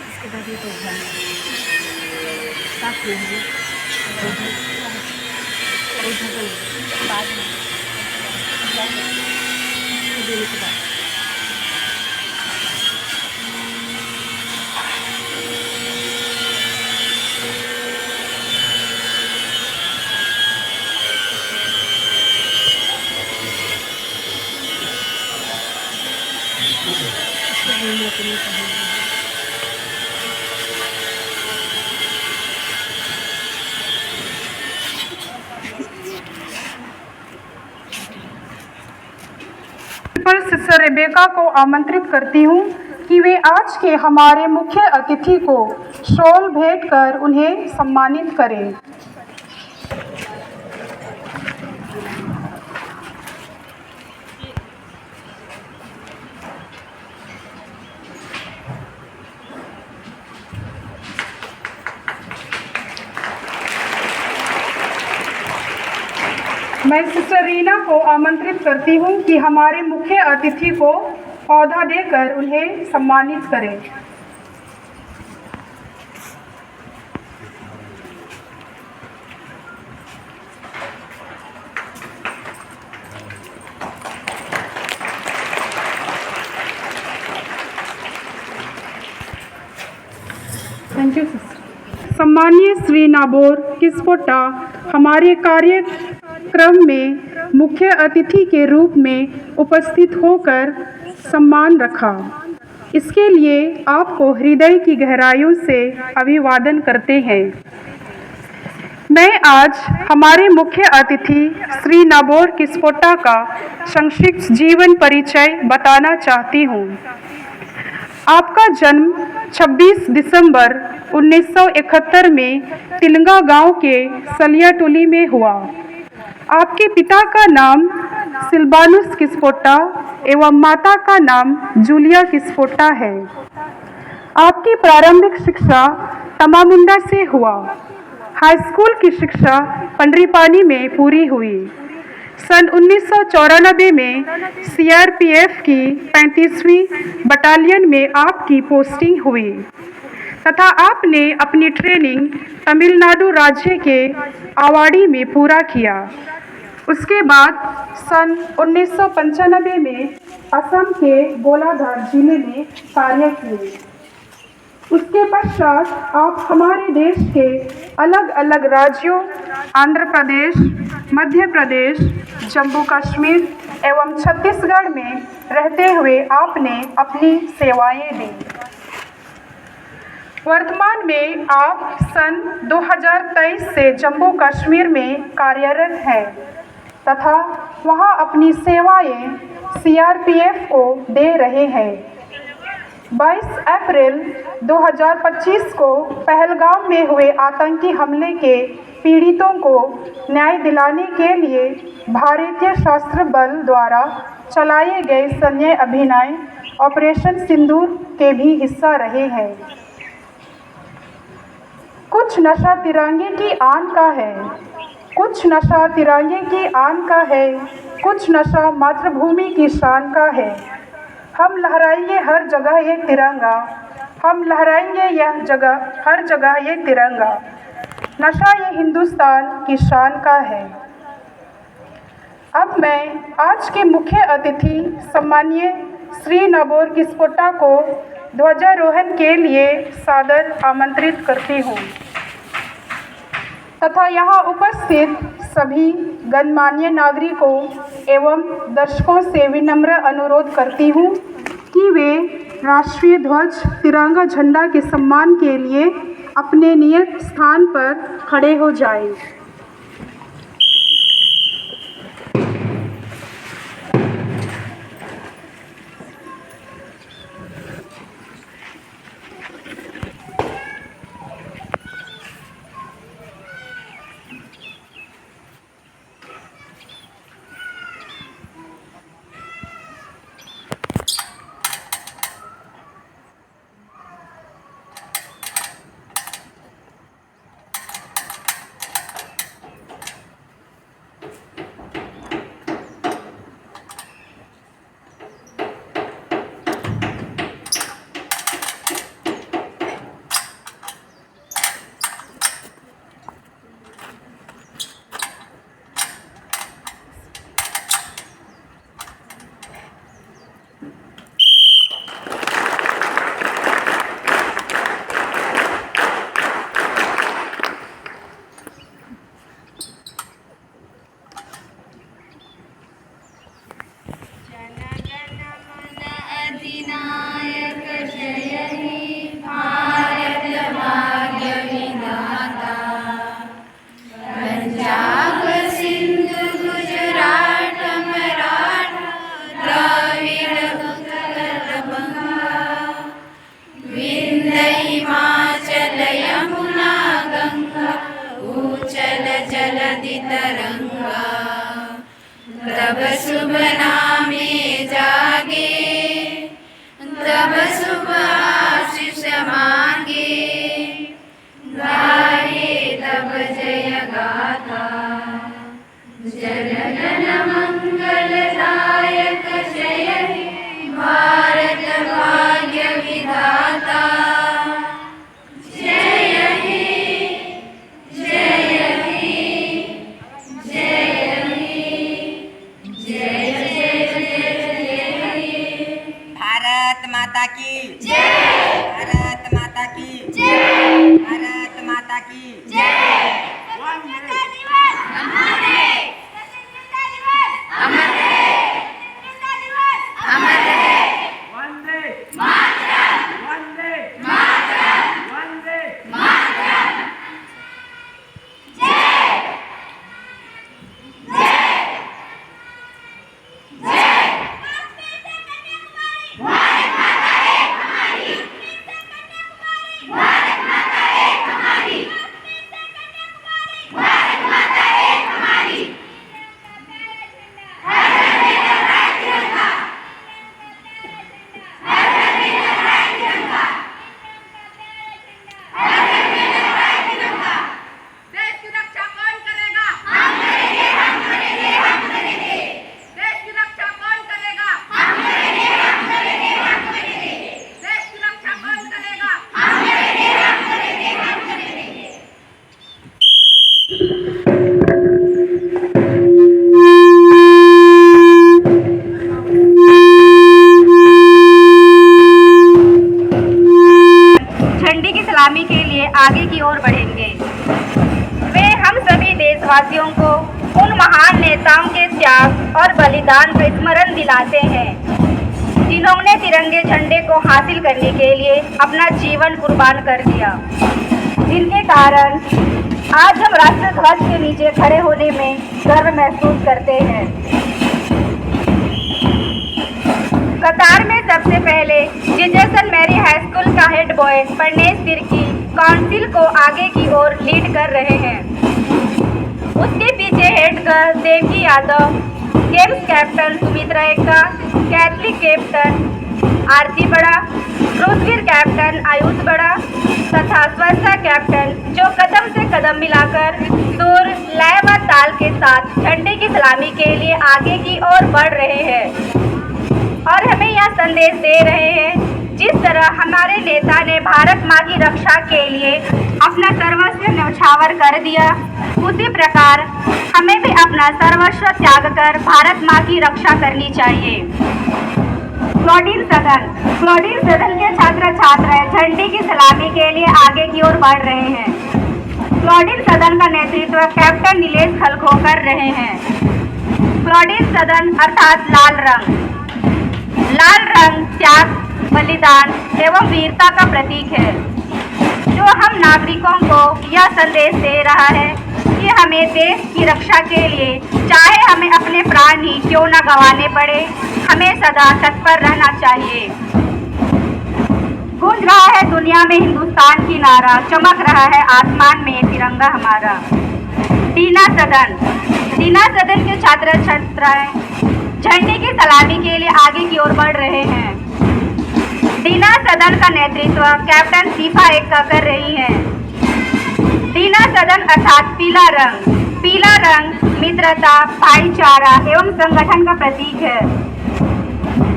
इसके बाद ये तो साफ लेंगे बाद में देने के बाद सिस्टर रेबेका को आमंत्रित करती हूँ कि वे आज के हमारे मुख्य अतिथि को शॉल भेंट कर उन्हें सम्मानित करें। मैं सिस्टर रीना को आमंत्रित करती हूँ कि हमारे मुख्य अतिथि को पौधा देकर उन्हें सम्मानित करें। Thank you sister. सम्मानीय श्री नाबोर किस्पोट्टा हमारे कार्यक्रम में मुख्य अतिथि के रूप में उपस्थित होकर सम्मान रखा। इसके लिए आपको हृदय की गहराइयों से अभिवादन करते हैं। मैं आज हमारे मुख्य अतिथि श्री नाबोर किस्पोट्टा का संक्षिप्त जीवन परिचय बताना चाहती हूँ। आपका जन्म 26 दिसंबर 1971 में तिलंगा गांव के सलियाटोली में हुआ। आपके पिता का नाम सिल्वानुस किस्पोट्टा एवं माता का नाम जूलिया किस्पोट्टा है। आपकी प्रारंभिक शिक्षा तमामुंडा से हुआ। हाई स्कूल की शिक्षा पंडरीपानी में पूरी हुई। सन 1994 में सीआरपीएफ की 35वीं बटालियन में आपकी पोस्टिंग हुई तथा आपने अपनी ट्रेनिंग तमिलनाडु राज्य के आवाड़ी में पूरा किया। उसके बाद सन 1995 में असम के गोलाघाट जिले में कार्य किए। उसके पश्चात आप हमारे देश के अलग अलग राज्यों आंध्र प्रदेश, मध्य प्रदेश, जम्मू कश्मीर एवं छत्तीसगढ़ में रहते हुए आपने अपनी सेवाएं दी। वर्तमान में आप सन 2023 से जम्मू कश्मीर में कार्यरत हैं तथा वहां अपनी सेवाएं सीआरपीएफ को दे रहे हैं। 22 अप्रैल 2025 को पहलगाम में हुए आतंकी हमले के पीड़ितों को न्याय दिलाने के लिए भारतीय सशस्त्र बल द्वारा चलाए गए सैन्य अभियान ऑपरेशन सिंदूर के भी हिस्सा रहे हैं। कुछ नशा तिरंगे की आन का है, कुछ नशा तिरंगे की आन का है, कुछ नशा मातृभूमि की शान का है। हम लहराएंगे हर जगह ये तिरंगा, हम लहराएंगे यह जगह हर जगह ये तिरंगा। नशा ये हिंदुस्तान की शान का है। अब मैं आज के मुख्य अतिथि सम्मानीय श्री नाबोर किस्पोट्टा को ध्वजारोहण के लिए सादर आमंत्रित करती हूँ तथा यहाँ उपस्थित सभी गणमान्य नागरिकों एवं दर्शकों से विनम्र अनुरोध करती हूँ कि वे राष्ट्रीय ध्वज तिरंगा झंडा के सम्मान के लिए अपने नियत स्थान पर खड़े हो जाएं। जलधि तरंगा। तब शुभ नामे जागे, तब शुभ आशीष मांगे। गाए तब जय गाथा, जनगण मंगलदायक जय हे भारत भाग्य विधाता। जय हे, जय हे, जय हे, जय जय जय हे। भारत माता की जय, भारत माता की जय, भारत माता की जय। स्वतंत्रता दिवस अमर है, स्वतंत्रता दिवस अमर है, स्वतंत्रता दिवस अमर है। वंदे मातरम, वंदे मातरम, वंदे मातरम। जय, जय, जय। कश्मीर से कन्याकुमारी, भारत माता एक हमारी। कश्मीर से कन्याकुमारी, भारत माता एक हमारी। कश्मीर से कन्याकुमारी, भारत माता एक हमारी। हर घर में लहराए तिरंगा, हर घर में लहराए तिरंगा, हर घर में लहराए तिरंगा। देश की रक्षा कौन करेगा? हम करेंगे, हम करेंगे, हम करेंगे। देश की रक्षा कौन करेगा? हम करेंगे, हम करेंगे, हम करेंगे। देश की रक्षा कौन करेगा? हम करेंगे, हम करेंगे, हम करेंगे। झंडे की सलामी के लिए आगे की ओर बढ़ेंगे। वे हम सभी देशवासियों को उन महान नेताओं के त्याग और बलिदान का स्मरण दिलाते हैं, जिन्होंने तिरंगे झंडे को हासिल करने के लिए अपना जीवन कुर्बान कर दिया, जिनके कारण आज हम राष्ट्र ध्वज के नीचे खड़े होने में गर्व महसूस करते हैं। कतार में सबसे पहले जिजरसन मैरी हाई स्कूल का हेड बॉय परनेश तिर्की काउंसिल को आगे की ओर लीड कर रहे हैं। उसके पीछे head girl Devki Yadav, games captain Sumitra Ekka, Catholic captain Aarti Bara, क्रूजवीर कैप्टन आयुष बड़ा तथा स्वच्छता कैप्टन जो कदम से कदम मिलाकर सुर, लय व ताल के साथ झंडे की सलामी के लिए आगे की ओर बढ़ रहे हैं और हमें यह संदेश दे रहे हैं, जिस तरह हमारे नेता ने भारत माँ की रक्षा के लिए अपना सर्वस्व न्यौछावर कर दिया, उसी प्रकार हमें भी अपना सर्वस्व त्याग कर भारत माँ की रक्षा करनी चाहिए। क्लॉडीन सदन के छात्र छात्राएं झंडे की सलामी के लिए आगे की ओर बढ़ रहे हैं। क्लॉडीन सदन का नेतृत्व कैप्टन नीलेश खलखो कर रहे हैं। क्लॉडीन सदन अर्थात लाल रंग त्याग, बलिदान एवं वीरता का प्रतीक है, जो हम नागरिकों को यह संदेश दे रहा है कि हमें देश की रक्षा के लिए चाहे हमें अपने प्राण ही क्यों न गंवाने पड़े, हमें सदा तत्पर रहना चाहिए। गूंज रहा है दुनिया में हिंदुस्तान की नारा, चमक रहा है आसमान में तिरंगा हमारा। दीना सदन के छात्र छात्राएं झंडे की सलामी के लिए आगे की ओर बढ़ रहे हैं। दीना सदन का नेतृत्व कैप्टन सीफा एक्का कर रही हैं। दीना सदन अर्थात पीला रंग मित्रता, भाईचारा एवं संगठन का प्रतीक है,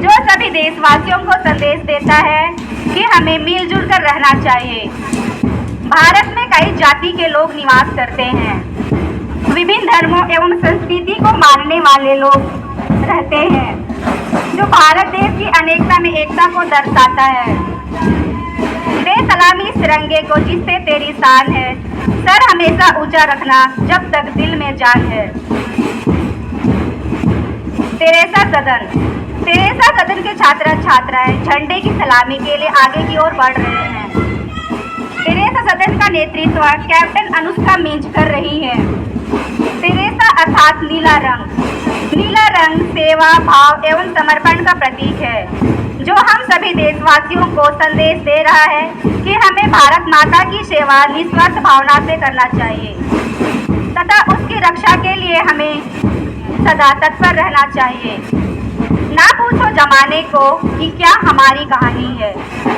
जो सभी देशवासियों को संदेश देता है कि हमें मिलजुल कर रहना चाहिए। भारत में कई जाति के लोग निवास करते हैं, विभिन्न धर्मों एवं संस्कृति को मानने वाले लोग रहते हैं, जो भारत देश की अनेकता में एकता को दर्शाता है। दे सलामी इस तिरंगे को जिससे तेरी शान है, सर हमेशा ऊंचा रखना जब तक दिल में जान है। तेरेसा सदन के छात्र छात्राएं झंडे की सलामी के लिए आगे की ओर बढ़ रहे हैं। तेरेसा सदन का नेतृत्व कैप्टन अनुष्का मिंज कर रही है। तेरेसा अर्थात नीला रंग सेवा, भाव एवं समर्पण का प्रतीक है, जो हम सभी देशवासियों को संदेश दे रहा है कि हमें भारत माता की सेवा निस्वार्थ भावना से करना चाहिए। तथा उसकी रक्षा के लिए हमें सदा तत्पर रहना चाहिए। ना पूछो जमाने को कि क्या हमारी कहानी है,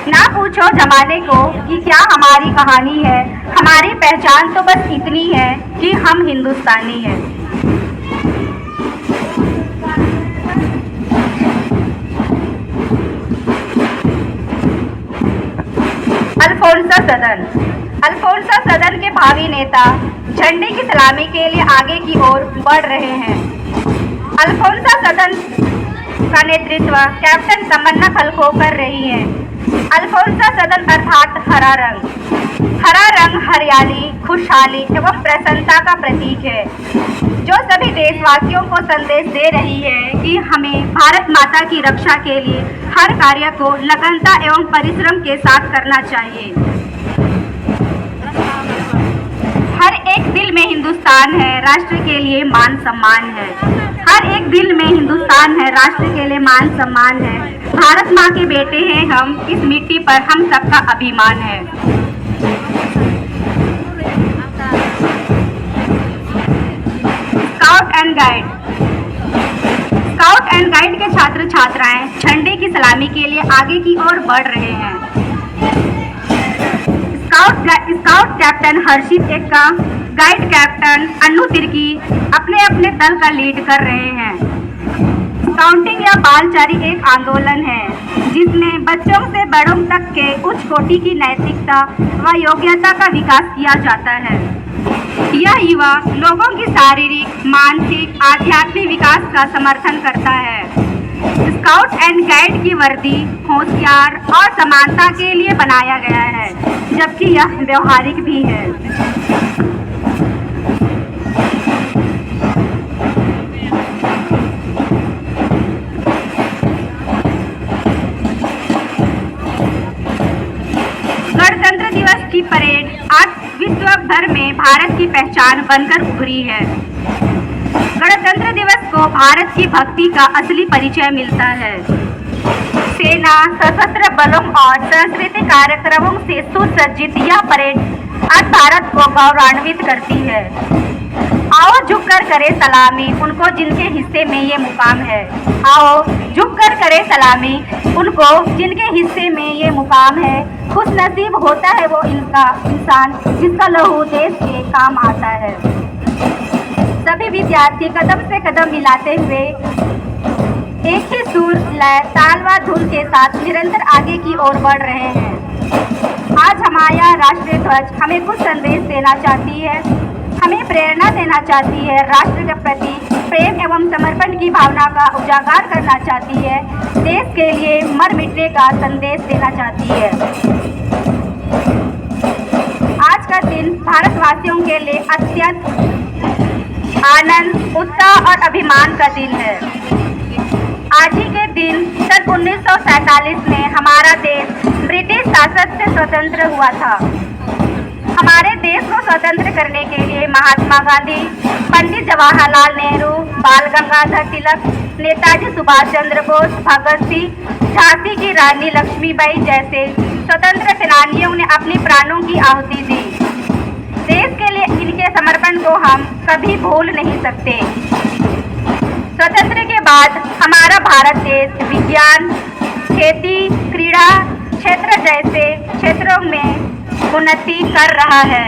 ना पूछो जमाने को कि क्या हमारी कहानी है। हमारी पहचान तो बस इतनी है कि हम हिंदुस्तानी हैं। अल्फोंसा सदन के भावी नेता झंडे की सलामी के लिए आगे की ओर बढ़ रहे हैं। अल्फोंसा सदन का नेतृत्व कैप्टन तमन्ना खलखो कर रही है। अल्फोंसा सदन अर्थात हरा रंग हरियाली, खुशहाली एवं प्रसन्नता का प्रतीक है, जो सभी देशवासियों को संदेश दे रही है कि हमें भारत माता की रक्षा के लिए हर कार्य को लगनता एवं परिश्रम के साथ करना चाहिए। हर एक दिल में हिंदुस्तान है, राष्ट्र के लिए मान सम्मान है। हर एक दिल में हिंदुस्तान है, राष्ट्र के लिए मान सम्मान है। भारत माँ के बेटे हैं हम, इस मिट्टी पर हम सबका अभिमान है। स्काउट एंड गाइड के छात्र छात्राएं झंडे की सलामी के लिए आगे की ओर बढ़ रहे हैं। स्काउट कैप्टन हर्षित एक्का, गाइड कैप्टन अन्नू तिर्की अपने अपने दल का लीड कर रहे हैं। स्काउटिंग या बालचारी एक आंदोलन है जिसमें बच्चों से बड़ों तक के उच्च कोटि की नैतिकता व योग्यता का विकास किया जाता है। यह युवा लोगों की शारीरिक, मानसिक, आध्यात्मिक विकास का समर्थन करता है। स्काउट एंड गाइड की वर्दी होशियार और समानता के लिए बनाया गया है, जबकि यह व्यवहारिक भी है। गणतंत्र दिवस की परेड आज विश्व भर में भारत की पहचान बनकर उभरी है। गणतंत्र दिवस को भारत की भक्ति का असली परिचय मिलता है। सेना, सशस्त्र बलों और सांस्कृतिक कार्यक्रमों से सुसज्जित यह परेड आज भारत को गौरवान्वित करती है। आओ झुककर करें सलामी उनको जिनके हिस्से में ये मुकाम है। आओ झुककर करें सलामी उनको जिनके हिस्से में ये मुकाम है। खुश नसीब होता है वो इंसान जिसका लहू देश के काम आता है। सभी विद्यार्थी कदम से कदम मिलाते हुए एक ही सुर, लय, ताल व धुन के साथ निरंतर आगे की ओर बढ़ रहे हैं। आज हमारा राष्ट्रीय ध्वज हमें कुछ संदेश देना चाहती है, हमें प्रेरणा देना चाहती है, राष्ट्र के प्रति प्रेम एवं समर्पण की भावना का उजागर करना चाहती है, देश के लिए मर मिटने का संदेश देना चाहती है। आज का दिन भारतवासियों के लिए अत्यंत आनंद, उत्साह और अभिमान का दिन है। आज ही के दिन सन 1947 में हमारा देश ब्रिटिश शासन से स्वतंत्र हुआ था। हमारे देश को स्वतंत्र करने के लिए महात्मा गांधी, पंडित जवाहरलाल नेहरू, बाल गंगाधर तिलक, नेताजी सुभाष चंद्र बोस, भगत सिंह, झांसी की रानी लक्ष्मीबाई जैसे स्वतंत्र सेनानियों ने अपने प्राणों की आहुति दी। देश के लिए इनके समर्पण को हम कभी भूल नहीं सकते। स्वतंत्र के बाद हमारा भारत देश विज्ञान, खेती, क्रीड़ा क्षेत्र जैसे क्षेत्रों में उन्नति कर रहा है।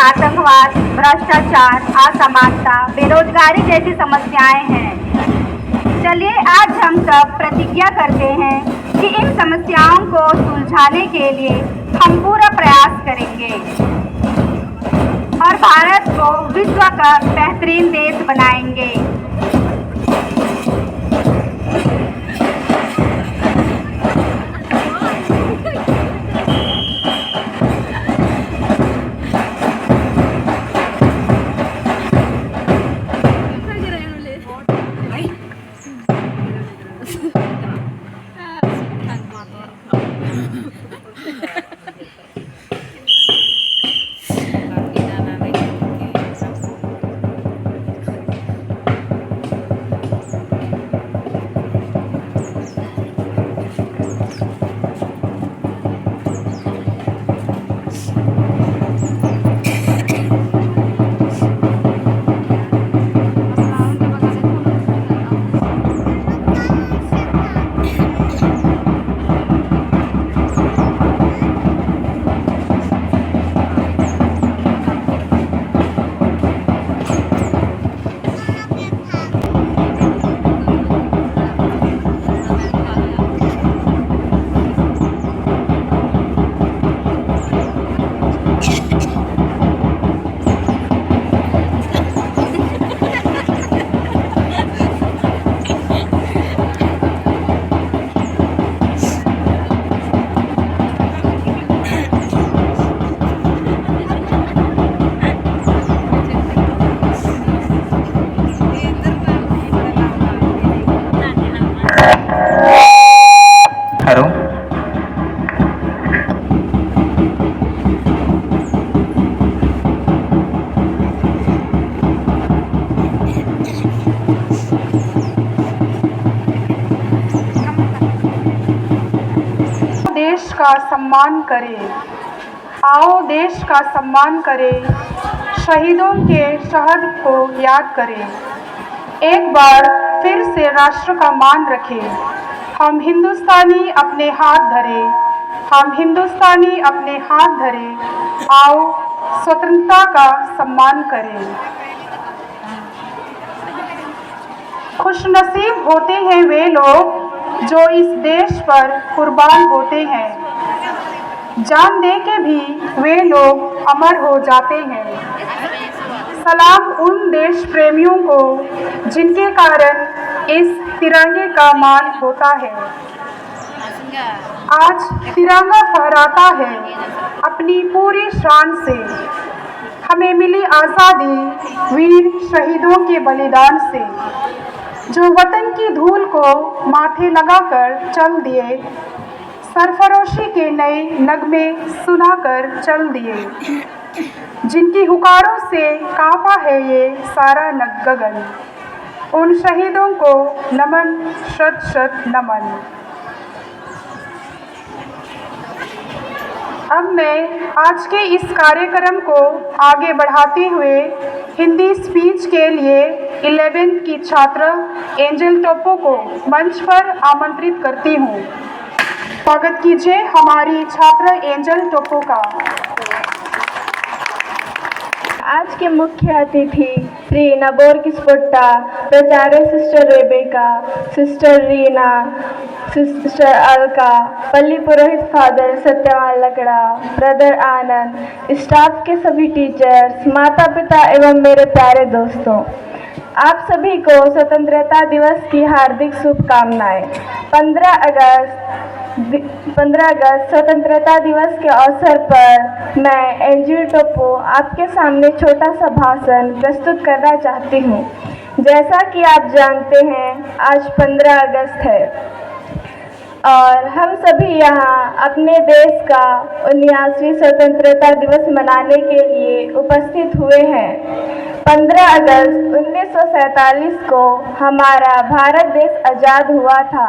आतंकवाद, भ्रष्टाचार, असमानता, बेरोजगारी जैसी समस्याएं हैं। चलिए आज हम सब प्रतिज्ञा करते हैं कि इन समस्याओं को सुलझाने के लिए हम पूरा प्रयास करेंगे और भारत को विश्व का बेहतरीन देश बनाएंगे। देश का सम्मान करें, आओ देश का सम्मान करें, शहीदों के शहादत को याद करें। एक बार फिर से राष्ट्र का मान रखें। हम हिंदुस्तानी अपने हाथ धरे, हम हिंदुस्तानी अपने हाथ धरे, आओ स्वतंत्रता का सम्मान करें। खुशनसीब होते हैं वे लोग जो इस देश पर कुर्बान होते हैं, जान दे के भी वे लोग अमर हो जाते हैं। सलाम उन देश प्रेमियों को जिनके कारण इस तिरंगे का मान होता है। आज तिरंगा फहराता है अपनी पूरी शान से। हमें मिली आज़ादी वीर शहीदों के बलिदान से, जो वतन की धूल को माथे लगाकर चल दिए, सरफरोशी के नए नगमे सुनाकर चल दिए, जिनकी हुकारों से कांपा है ये सारा गगन। उन शहीदों को नमन, शत शत नमन। अब मैं आज के इस कार्यक्रम को आगे बढ़ाते हुए हिंदी स्पीच के लिए 11th की छात्र एंजल टोप्पो को मंच पर आमंत्रित करती हूँ। स्वागत कीजिए हमारी छात्र एंजल टोप्पो का। आज के मुख्य अतिथि श्री नबोर किस्पोट्टा, प्राचार्य sister Rebecca, sister Reena, sister Alka, पल्ली पुरोहित फादर सत्यवान लकड़ा, ब्रदर आनंद, स्टाफ के सभी टीचर्स, माता पिता एवं मेरे प्यारे दोस्तों, आप सभी को स्वतंत्रता दिवस की हार्दिक शुभकामनाएं। 15 अगस्त स्वतंत्रता दिवस के अवसर पर मैं एंजल टोप्पो आपके सामने छोटा सा भाषण प्रस्तुत करना चाहती हूँ। जैसा कि आप जानते हैं आज 15 अगस्त है और हम सभी यहाँ अपने देश का 79वीं स्वतंत्रता दिवस मनाने के लिए उपस्थित हुए हैं। 15 अगस्त 1947 को हमारा भारत देश आज़ाद हुआ था,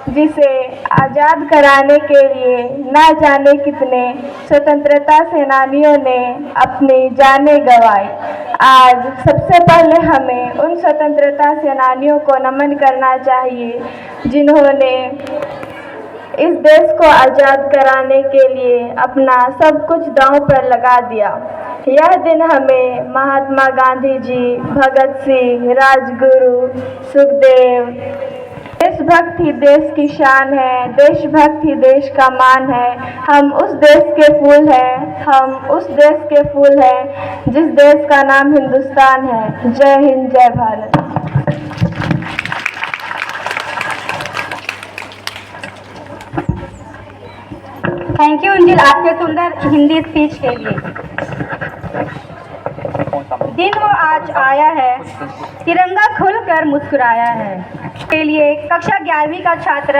जिसे आज़ाद कराने के लिए न जाने कितने स्वतंत्रता सेनानियों ने अपनी जानें गंवाई। आज सबसे पहले हमें उन स्वतंत्रता सेनानियों को नमन करना चाहिए जिन्होंने इस देश को आज़ाद कराने के लिए अपना सब कुछ दांव पर लगा दिया। यह दिन हमें महात्मा गांधी जी, भगत सिंह, राजगुरु, सुखदेव, देशभक्त ही देश की शान है, देशभक्त ही देश का मान है। हम उस देश के फूल हैं, हम उस देश के फूल हैं जिस देश का नाम हिंदुस्तान है। जय हिंद, जय भारत। थैंक यू अंजिल आपके सुंदर हिंदी स्पीच के लिए। दिन वो आज आया है, तिरंगा खुलकर मुस्कुराया है। के लिए कक्षा 11वीं का छात्र